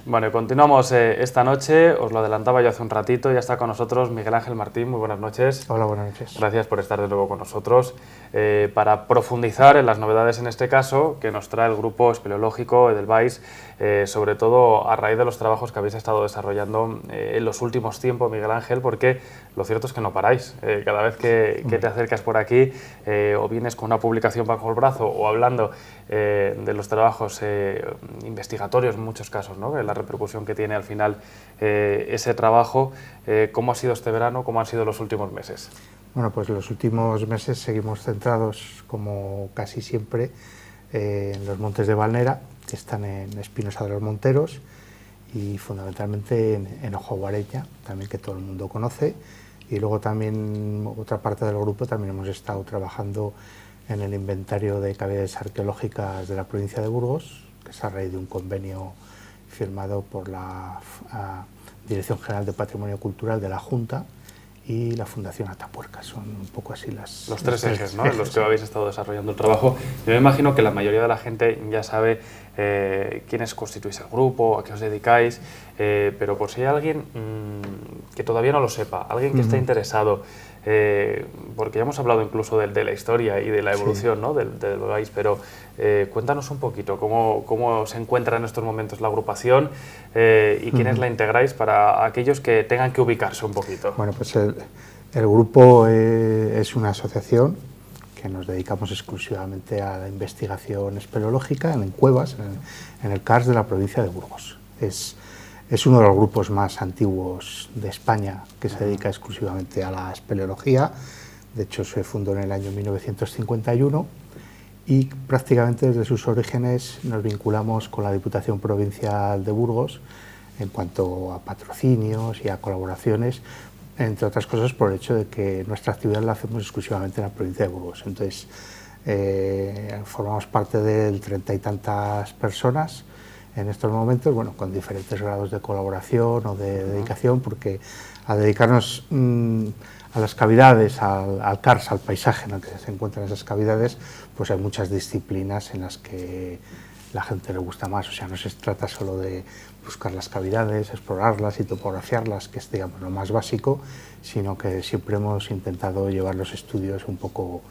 Bueno, continuamos esta noche, os lo adelantaba yo hace un ratito, ya está con nosotros Miguel Ángel Martín, muy buenas noches. Hola, buenas noches. Gracias por estar de nuevo con nosotros para profundizar en las novedades en este caso que nos trae el grupo espeleológico Edelweiss, sobre todo a raíz de los trabajos que habéis estado desarrollando en los últimos tiempos, Miguel Ángel, porque lo cierto es que no paráis. Cada vez que te acercas por aquí o vienes con una publicación bajo el brazo o hablando de los trabajos investigatorios en muchos casos, ¿no? La repercusión que tiene al final ese trabajo. ¿Cómo ha sido este verano? ¿Cómo han sido los últimos meses? Bueno, pues los últimos meses seguimos centrados, como casi siempre, en los montes de Valnera, que están en Espinosa de los Monteros, y fundamentalmente en Ojo Guareña, también, que todo el mundo conoce. Y luego también otra parte del grupo también hemos estado trabajando en el inventario de cavidades arqueológicas de la provincia de Burgos, que es a raíz de un convenio firmado por la Dirección General de Patrimonio Cultural de la Junta y la Fundación Atapuerca. Son un poco así los tres ejes, ¿no?, en los que habéis estado desarrollando el trabajo. Yo me imagino que la mayoría de la gente ya sabe quiénes constituís el grupo, a qué os dedicáis, pero por si hay alguien que todavía no lo sepa, alguien que esté interesado, porque ya hemos hablado incluso de la historia y de la evolución, ¿no?, del país, pero cuéntanos un poquito cómo se encuentra en estos momentos la agrupación y quiénes la integráis para aquellos que tengan que ubicarse un poquito. Bueno, pues el grupo es una asociación que nos dedicamos exclusivamente a la investigación espeleológica en cuevas, en el CARS de la provincia de Burgos. Es uno de los grupos más antiguos de España que se dedica exclusivamente a la espeleología. De hecho, se fundó en el año 1951 y prácticamente desde sus orígenes nos vinculamos con la Diputación Provincial de Burgos en cuanto a patrocinios y a colaboraciones, entre otras cosas por el hecho de que nuestra actividad la hacemos exclusivamente en la provincia de Burgos. Entonces, formamos parte de 30 y tantas personas en estos momentos, bueno, con diferentes grados de colaboración o de dedicación, porque al dedicarnos a las cavidades, al CARS, al paisaje en el que se encuentran esas cavidades, pues hay muchas disciplinas en las que la gente le gusta más. O sea, no se trata solo de buscar las cavidades, explorarlas y topografiarlas, que es, digamos, lo más básico, sino que siempre hemos intentado llevar los estudios un poco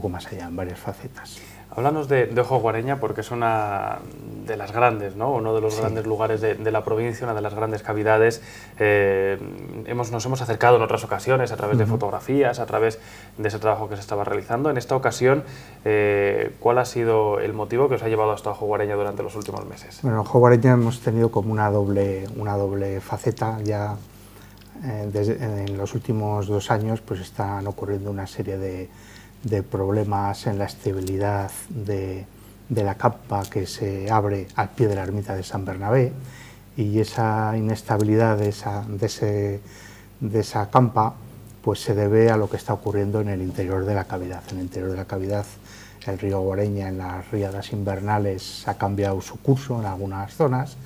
más allá, en varias facetas. Háblanos de Ojo Guareña, porque es una de las grandes, ¿no?, uno de los grandes lugares de la provincia, una de las grandes cavidades. Nos hemos acercado en otras ocasiones a través de fotografías, a través de ese trabajo que se estaba realizando. En esta ocasión, ¿cuál ha sido el motivo que os ha llevado hasta Ojo Guareña durante los últimos meses? Bueno, en Ojo Guareña hemos tenido como una doble faceta. Ya en los últimos 2 años pues están ocurriendo una serie de problemas en la estabilidad de la capa que se abre al pie de la ermita de San Bernabé, y esa inestabilidad de esa campa pues se debe a lo que está ocurriendo en el interior de la cavidad. En el interior de la cavidad, el río Guareña en las riadas invernales ha cambiado su curso en algunas zonas,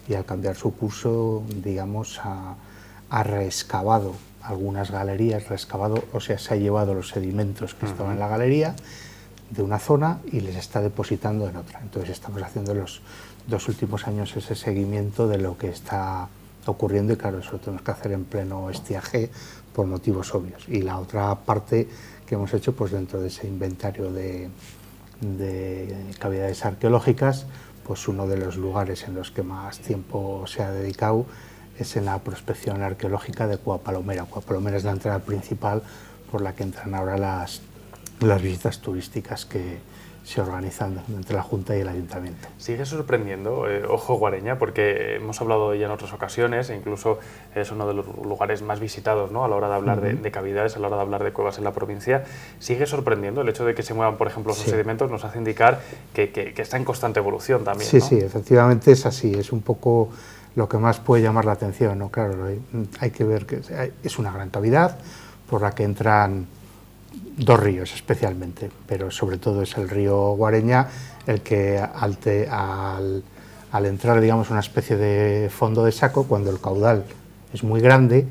y al cambiar su curso, digamos, ha reexcavado algunas galerías, o sea, se ha llevado los sedimentos que estaban en la galería de una zona y les está depositando en otra. Entonces estamos haciendo los 2 últimos años ese seguimiento de lo que está ocurriendo, y claro, eso lo tenemos que hacer en pleno estiaje por motivos obvios. Y la otra parte que hemos hecho, pues dentro de ese inventario de cavidades arqueológicas, pues uno de los lugares en los que más tiempo se ha dedicado es en la prospección arqueológica de Cueva Palomera. Cueva Palomera es la entrada principal por la que entran ahora las visitas turísticas que se organizan entre la Junta y el Ayuntamiento. Sigue sorprendiendo Ojo Guareña, porque hemos hablado de ella en otras ocasiones, e incluso es uno de los lugares más visitados, ¿no?, a la hora de hablar de cavidades, a la hora de hablar de cuevas en la provincia. Sigue sorprendiendo el hecho de que se muevan, por ejemplo, esos sedimentos. Nos hace indicar que está en constante evolución también, Sí, ¿no? sí, efectivamente es así, es un poco lo que más puede llamar la atención, ¿no? Claro, hay que ver que es una gran cavidad por la que entran 2 ríos especialmente, pero sobre todo es el río Guareña el que al entrar, digamos, una especie de fondo de saco, cuando el caudal es muy grande,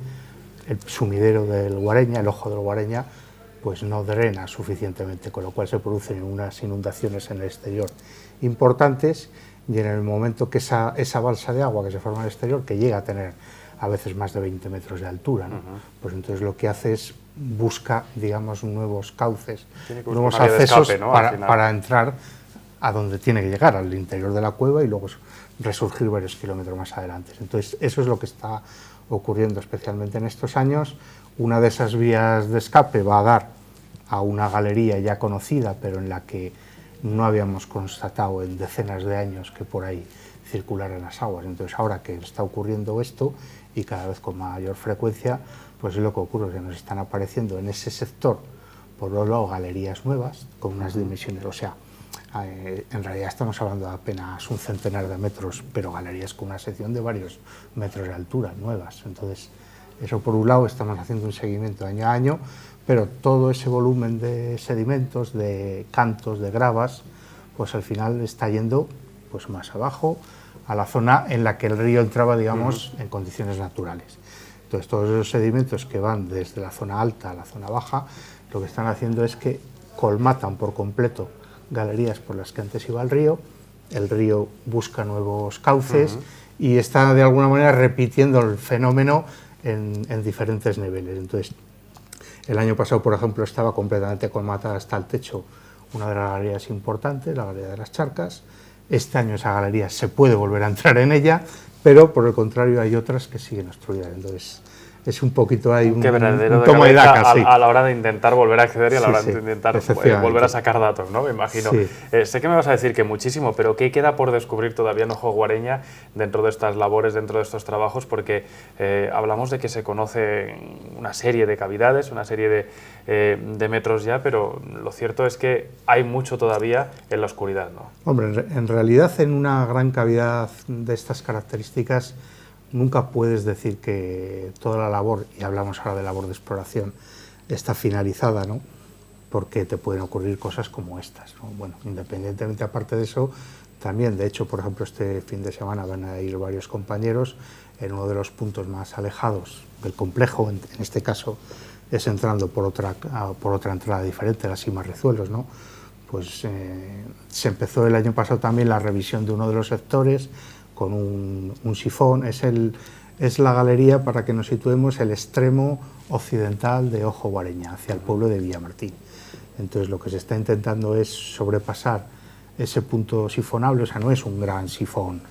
el sumidero del Guareña, el ojo del Guareña, pues no drena suficientemente, con lo cual se producen unas inundaciones en el exterior importantes, y en el momento que esa balsa de agua que se forma en el exterior, que llega a tener a veces más de 20 metros de altura, ¿no? Pues entonces lo que hace es busca, digamos, nuevos cauces, nuevos accesos de escape, ¿no? para entrar a donde tiene que llegar, al interior de la cueva y luego resurgir varios kilómetros más adelante. Entonces eso es lo que está ocurriendo especialmente en estos años. Una de esas vías de escape va a dar a una galería ya conocida, pero en la que no habíamos constatado en decenas de años que por ahí circularan las aguas. Entonces ahora que está ocurriendo esto y cada vez con mayor frecuencia, pues es lo que ocurre, que nos están apareciendo en ese sector, por un lado, galerías nuevas con unas dimensiones, o sea, en realidad estamos hablando de apenas un centenar de metros, pero galerías con una sección de varios metros de altura, nuevas. Entonces, eso por un lado, estamos haciendo un seguimiento año a año, pero todo ese volumen de sedimentos, de cantos, de gravas, pues al final está yendo pues más abajo, a la zona en la que el río entraba, digamos, en condiciones naturales. Entonces, todos esos sedimentos que van desde la zona alta a la zona baja, lo que están haciendo es que colmatan por completo galerías por las que antes iba el río busca nuevos cauces y está de alguna manera repitiendo el fenómeno en diferentes niveles. Entonces, el año pasado, por ejemplo, estaba completamente colmatada hasta el techo una de las galerías importantes, la Galería de las Charcas. Este año esa galería se puede volver a entrar en ella, pero por el contrario hay otras que siguen obstruidas. Entonces es un poquito ahí un toma y daca, sí, a la hora de intentar volver a acceder y a la hora de intentar volver a sacar datos, ¿no? Me imagino. Sí. Sé que me vas a decir que muchísimo, pero ¿qué queda por descubrir todavía en Ojo Guareña dentro de estas labores, dentro de estos trabajos? Porque hablamos de que se conoce una serie de cavidades, una serie de metros ya, pero lo cierto es que hay mucho todavía en la oscuridad, ¿no? Hombre, en realidad en una gran cavidad de estas características nunca puedes decir que toda la labor, y hablamos ahora de labor de exploración, está finalizada, ¿no? Porque te pueden ocurrir cosas como estas, ¿no? Bueno, independientemente aparte de eso, también, de hecho, por ejemplo, este fin de semana van a ir varios compañeros en uno de los puntos más alejados del complejo, en este caso es entrando por otra entrada diferente, la Sima Rizuelos, ¿no? Pues se empezó el año pasado también la revisión de uno de los sectores, con un sifón, es la galería, para que nos situemos, el extremo occidental de Ojo Guareña, hacia el pueblo de Villamartín. Entonces lo que se está intentando es sobrepasar ese punto sifonable, o sea, no es un gran sifón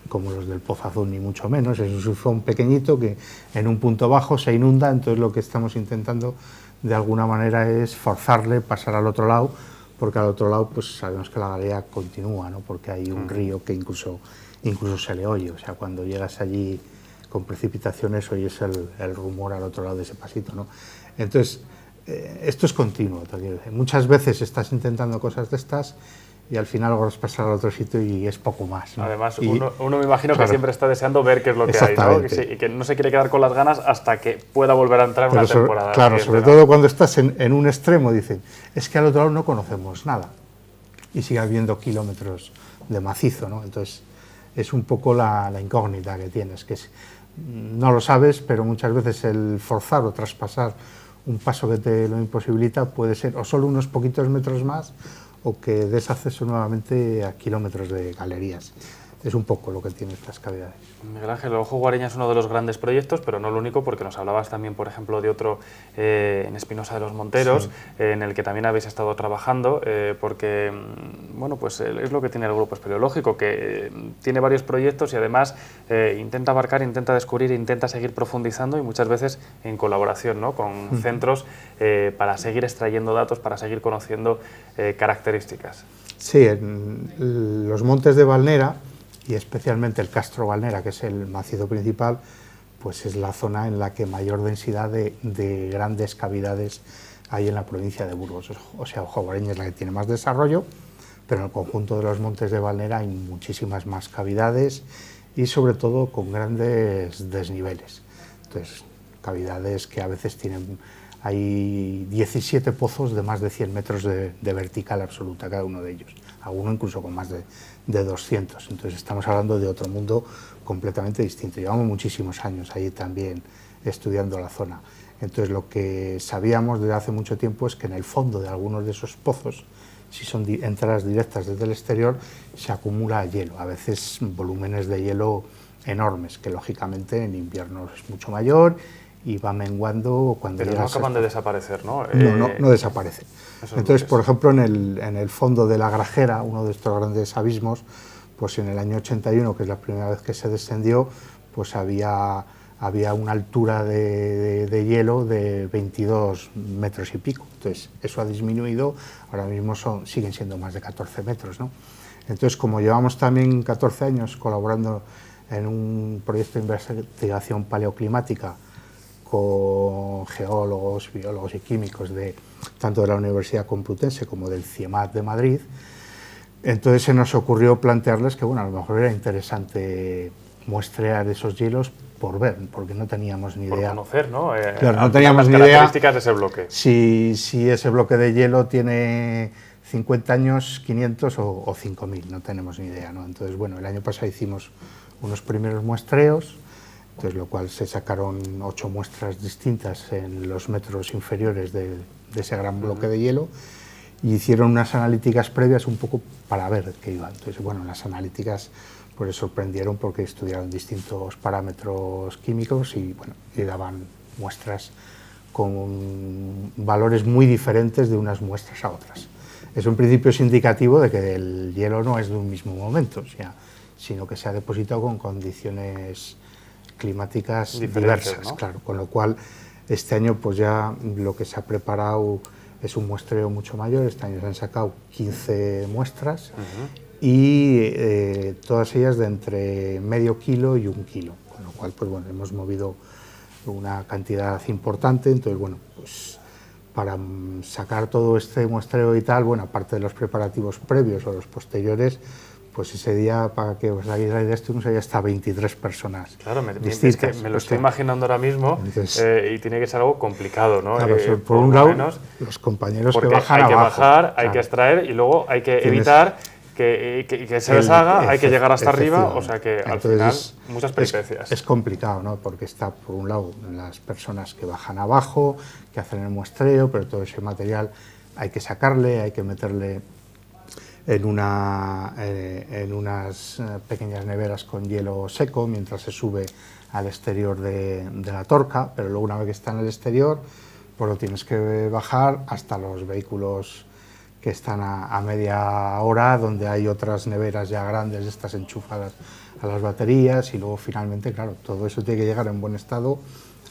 como los del Pozo Azul, ni mucho menos, es un sifón pequeñito que en un punto bajo se inunda. Entonces lo que estamos intentando de alguna manera es forzarle, pasar al otro lado, porque al otro lado pues sabemos que la galería continúa, ¿no? Porque hay un río que incluso se le oye, o sea, cuando llegas allí con precipitaciones oyes el rumor al otro lado de ese pasito, ¿no? Entonces, esto es continuo. Muchas veces estás intentando cosas de estas y al final logras pasar al otro sitio y es poco más, ¿no? Además, uno me imagino que siempre está deseando ver qué es lo que hay, ¿no? Y que no se quiere quedar con las ganas hasta que pueda volver a entrar una temporada. Claro, sobre todo cuando estás en un extremo, dicen, es que al otro lado no conocemos nada y sigue habiendo kilómetros de macizo, ¿no? Entonces, es un poco la incógnita que tienes, que no lo sabes, pero muchas veces el forzar o traspasar un paso que te lo imposibilita puede ser o solo unos poquitos metros más o que des acceso nuevamente a kilómetros de galerías. Es un poco lo que tiene estas cavidades. Miguel Ángel, Ojo Guareña es uno de los grandes proyectos, pero no el único, porque nos hablabas también, por ejemplo, de otro en Espinosa de los Monteros, sí, en el que también habéis estado trabajando, porque bueno, pues es lo que tiene el grupo espeleológico, que tiene varios proyectos y además intenta abarcar, intenta descubrir, intenta seguir profundizando y muchas veces en colaboración, ¿no?, con centros para seguir extrayendo datos, para seguir conociendo características. Sí, en los montes de Valnera, y especialmente el Castro Valnera, que es el macizo principal, pues es la zona en la que mayor densidad de grandes cavidades hay en la provincia de Burgos. O sea, Ojo Guareña es la que tiene más desarrollo, pero en el conjunto de los montes de Valnera hay muchísimas más cavidades y sobre todo con grandes desniveles. Entonces, cavidades que a veces hay 17 pozos de más de 100 metros de vertical absoluta cada uno de ellos, alguno incluso con más de 200. Entonces estamos hablando de otro mundo completamente distinto. Llevamos muchísimos años allí también estudiando la zona. Entonces lo que sabíamos desde hace mucho tiempo es que en el fondo de algunos de esos pozos si son entradas directas desde el exterior, se acumula hielo, a veces volúmenes de hielo enormes, que lógicamente en invierno es mucho mayor y va menguando cuando Pero no acaban de desaparecer, ¿no? No desaparece. Entonces, por ejemplo, en el fondo de la Grajera, uno de estos grandes abismos, pues en el año 81, que es la primera vez que se descendió, pues había una altura de hielo de 22 metros y pico. Entonces, eso ha disminuido, ahora mismo siguen siendo más de 14 metros, ¿no? Entonces, como llevamos también 14 años colaborando en un proyecto de investigación paleoclimática con geólogos, biólogos y químicos tanto de la Universidad Complutense como del CIEMAT de Madrid, entonces se nos ocurrió plantearles que, bueno, a lo mejor era interesante muestrear esos hielos por ver, porque no teníamos ni idea. Por conocer, ¿no? Claro, no teníamos ni idea características de ese bloque. Si ese bloque de hielo tiene 50 años, 500 o 5.000, no tenemos ni idea, ¿no? Entonces, bueno, el año pasado hicimos unos primeros muestreos, entonces lo cual se sacaron 8 muestras distintas en los metros inferiores de ese gran bloque de hielo, y hicieron unas analíticas previas un poco para ver qué iba. Entonces, bueno, las analíticas pues les sorprendieron porque estudiaron distintos parámetros químicos y, bueno, le daban muestras con valores muy diferentes de unas muestras a otras. Eso en principio es indicativo de que el hielo no es de un mismo momento, o sea, sino que se ha depositado con condiciones climáticas diversas, ¿no? Claro, con lo cual este año pues ya lo que se ha preparado es un muestreo mucho mayor. Este año se han sacado 15 muestras y todas ellas de entre medio kilo y 1 kilo, con lo cual pues bueno, hemos movido una cantidad importante. Entonces, bueno, pues para sacar todo este muestreo y tal, bueno, aparte de los preparativos previos o los posteriores, pues ese día, para que os hagáis la idea, estuvimos ahí hasta 23 personas. Claro, distintas. Es que me lo estoy imaginando ahora mismo. Entonces, y tiene que ser algo complicado, ¿no? Claro, por un lado, los compañeros que bajan hay que abajo, bajar, claro, hay que extraer y luego hay que evitar que se deshaga, hay que llegar hasta arriba, o sea que al final muchas peripecias. Es complicado, ¿no? Porque está, por un lado, las personas que bajan abajo, que hacen el muestreo, pero todo ese material hay que sacarle, hay que meterle en unas pequeñas neveras con hielo seco mientras se sube al exterior de la torca, pero luego una vez que está en el exterior, pues lo tienes que bajar hasta los vehículos que están a media hora, donde hay otras neveras ya grandes, estas enchufadas a las baterías, y luego finalmente, claro, todo eso tiene que llegar en buen estado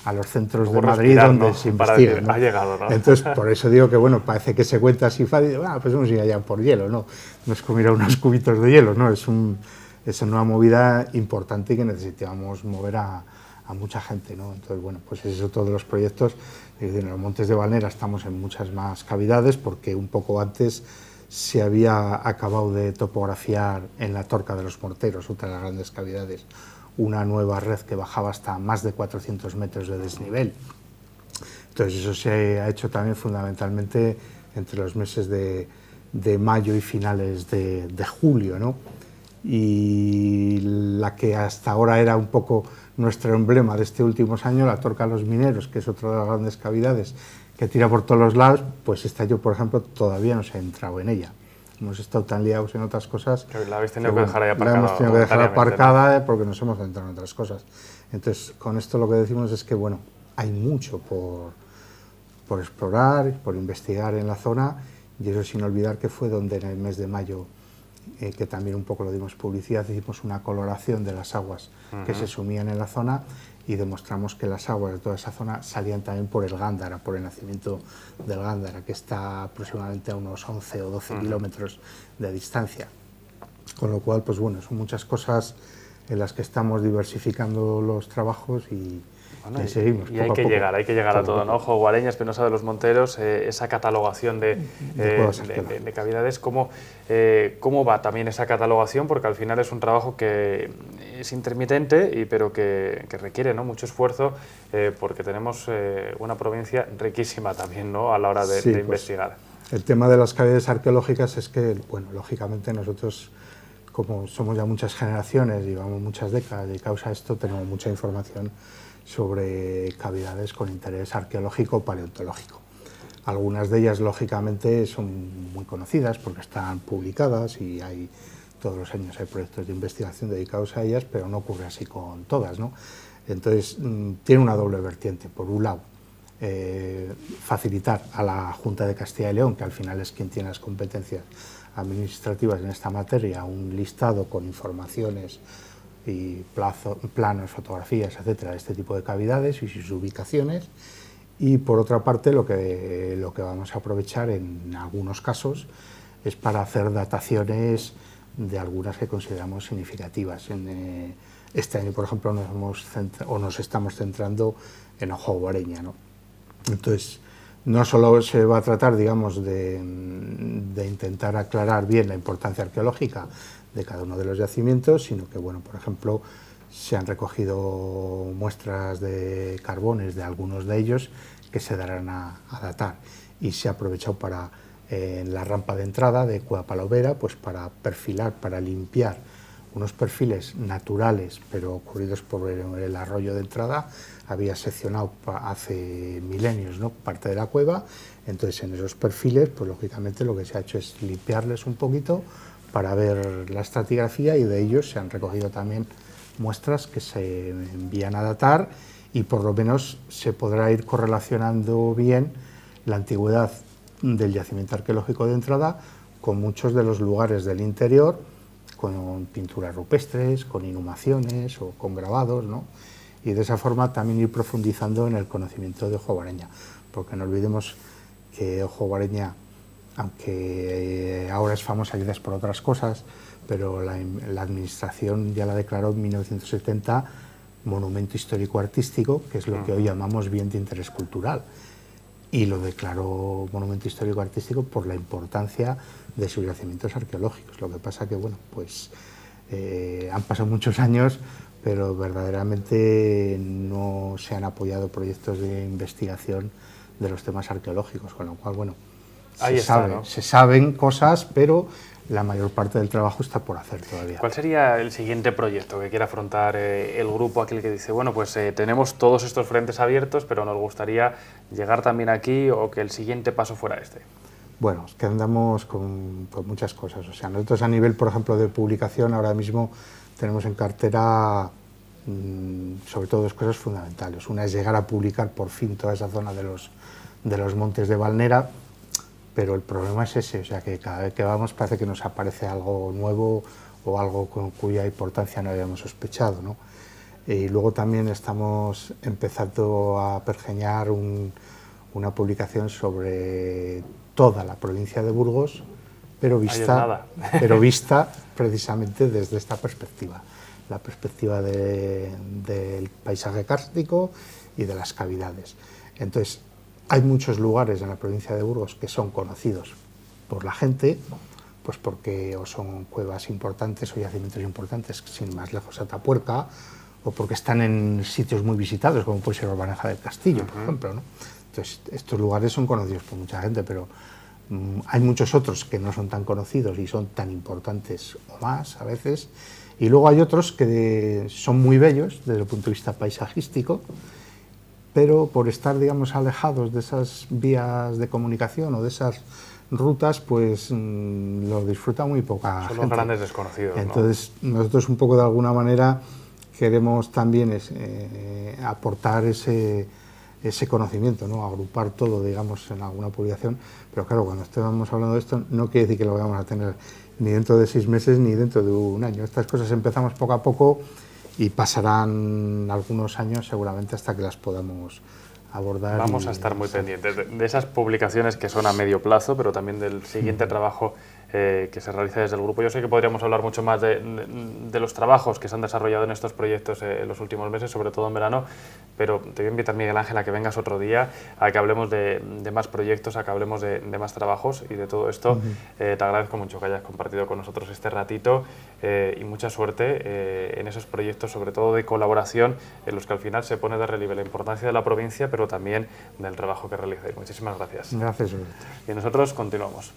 a los centros de Madrid donde, ¿no?, se investiga, ¿no? Ha llegado, ¿no? Entonces, por eso digo que, bueno, parece que se cuenta así fácil, pues vamos a ir allá por hielo, ¿no? No es como ir a unos cubitos de hielo, ¿no? Es una movida importante y que necesitamos mover a mucha gente, ¿no? Entonces, bueno, pues eso, todos los proyectos. En los Montes de Valnera estamos en muchas más cavidades porque un poco antes se había acabado de topografiar en la Torca de los Morteros, otra de las grandes cavidades, una nueva red que bajaba hasta más de 400 metros de desnivel. Entonces eso se ha hecho también fundamentalmente entre los meses de mayo y finales de julio, ¿no? Y la que hasta ahora era un poco nuestro emblema de este últimos años, la Torca de los Mineros, que es otra de las grandes cavidades que tira por todos los lados, pues este año, por ejemplo, todavía no se ha entrado en ella. Hemos estado tan liados en otras cosas. La habéis tenido que dejar ahí aparcada. La hemos tenido que dejar aparcada porque nos hemos centrado en otras cosas. Entonces, con esto lo que decimos es que, bueno, hay mucho por explorar, por investigar en la zona, y eso sin olvidar que fue donde en el mes de mayo, que también un poco lo dimos publicidad, hicimos una coloración de las aguas que se sumían en la zona y demostramos que las aguas de toda esa zona salían también por el Gándara, por el nacimiento del Gándara, que está aproximadamente a unos 11 o 12 kilómetros de distancia. Con lo cual, pues bueno, son muchas cosas en las que estamos diversificando los trabajos y seguimos. Y hay que llegar a todo, ¿no? Ojo, Guareña, Espinosa de los Monteros, esa catalogación de cavidades, ¿cómo va también esa catalogación? Porque al final es un trabajo que es intermitente, pero que requiere, ¿no?, mucho esfuerzo, porque tenemos una provincia riquísima también, ¿no?, a la hora de investigar. El tema de las cavidades arqueológicas es que, bueno, lógicamente nosotros, como somos ya muchas generaciones, llevamos muchas décadas dedicados a esto, tenemos mucha información sobre cavidades con interés arqueológico o paleontológico. Algunas de ellas, lógicamente, son muy conocidas porque están publicadas y todos los años hay proyectos de investigación dedicados a ellas, pero no ocurre así con todas, ¿no? Entonces, tiene una doble vertiente. Por un lado, facilitar a la Junta de Castilla y León, que al final es quien tiene las competencias administrativas en esta materia, un listado con informaciones y planos, fotografías, etcétera, de este tipo de cavidades y sus ubicaciones. Y por otra parte, lo que vamos a aprovechar en algunos casos es para hacer dataciones de algunas que consideramos significativas. Este año, por ejemplo, nos estamos centrando en Ojo Guareña, ¿no? Entonces, no solo se va a tratar, digamos, de intentar aclarar bien la importancia arqueológica de cada uno de los yacimientos, sino que, bueno, por ejemplo, se han recogido muestras de carbones de algunos de ellos que se darán a datar, y se ha aprovechado para, en la rampa de entrada de Cueva Palovera, pues para perfilar, para limpiar unos perfiles naturales, pero ocurridos por el arroyo de entrada. Había seccionado hace milenios, ¿no?, parte de la cueva. Entonces, en esos perfiles, pues lógicamente lo que se ha hecho es limpiarles un poquito para ver la estratigrafía, y de ellos se han recogido también muestras que se envían a datar, y por lo menos se podrá ir correlacionando bien la antigüedad del yacimiento arqueológico de entrada con muchos de los lugares del interior, con pinturas rupestres, con inhumaciones o con grabados, ¿no? Y de esa forma también ir profundizando en el conocimiento de Ojo Guareña, porque no olvidemos que Ojo Guareña, aunque ahora es famosa quizás por otras cosas, pero la administración ya la declaró en 1970 monumento histórico-artístico, que es lo que hoy llamamos bien de interés cultural, y lo declaró monumento histórico-artístico por la importancia de sus yacimientos arqueológicos. Lo que pasa que, bueno, pues han pasado muchos años, pero verdaderamente no se han apoyado proyectos de investigación de los temas arqueológicos, con lo cual, bueno, se saben cosas, pero la mayor parte del trabajo está por hacer todavía. ¿Cuál sería el siguiente proyecto que quiera afrontar el grupo, aquel que dice, bueno, pues tenemos todos estos frentes abiertos, pero nos gustaría llegar también aquí, o que el siguiente paso fuera este? Bueno, es que andamos con muchas cosas. O sea, nosotros a nivel, por ejemplo, de publicación, ahora mismo tenemos en cartera sobre todo dos cosas fundamentales. Una es llegar a publicar por fin toda esa zona de los montes de Valnera, pero el problema es ese, o sea, que cada vez que vamos parece que nos aparece algo nuevo o algo con cuya importancia no habíamos sospechado, ¿no? Y luego también estamos empezando a pergeñar una publicación sobre toda la provincia de Burgos, pero vista precisamente desde esta perspectiva, la perspectiva del paisaje kárstico y de las cavidades. Entonces, hay muchos lugares en la provincia de Burgos que son conocidos por la gente, pues porque o son cuevas importantes o yacimientos importantes, sin más lejos Atapuerca, o porque están en sitios muy visitados, como puede ser Orbaneja del Castillo, por ejemplo, ¿no? Entonces, estos lugares son conocidos por mucha gente, pero hay muchos otros que no son tan conocidos y son tan importantes o más a veces, y luego hay otros que son muy bellos desde el punto de vista paisajístico, pero por estar, digamos, alejados de esas vías de comunicación o de esas rutas, pues lo disfruta muy poca gente. Son los grandes desconocidos, ¿no? Entonces, nosotros un poco de alguna manera queremos también aportar ese conocimiento, ¿no? Agrupar todo, digamos, en alguna publicación, pero claro, cuando estemos hablando de esto, no quiere decir que lo vayamos a tener ni dentro de 6 meses ni dentro de un año. Estas cosas empezamos poco a poco y pasarán algunos años seguramente hasta que las podamos abordar. Vamos a estar muy pendientes de esas publicaciones que son a medio plazo, pero también del siguiente trabajo que se realiza desde el grupo. Yo sé que podríamos hablar mucho más de los trabajos que se han desarrollado en estos proyectos en los últimos meses, sobre todo en verano, pero te voy a invitar, Miguel Ángel, a que vengas otro día, a que hablemos de más proyectos, a que hablemos de más trabajos y de todo esto. Te agradezco mucho que hayas compartido con nosotros este ratito y mucha suerte en esos proyectos, sobre todo de colaboración, en los que al final se pone de relieve la importancia de la provincia, pero también del trabajo que realizáis. Muchísimas gracias. Gracias. Y nosotros continuamos.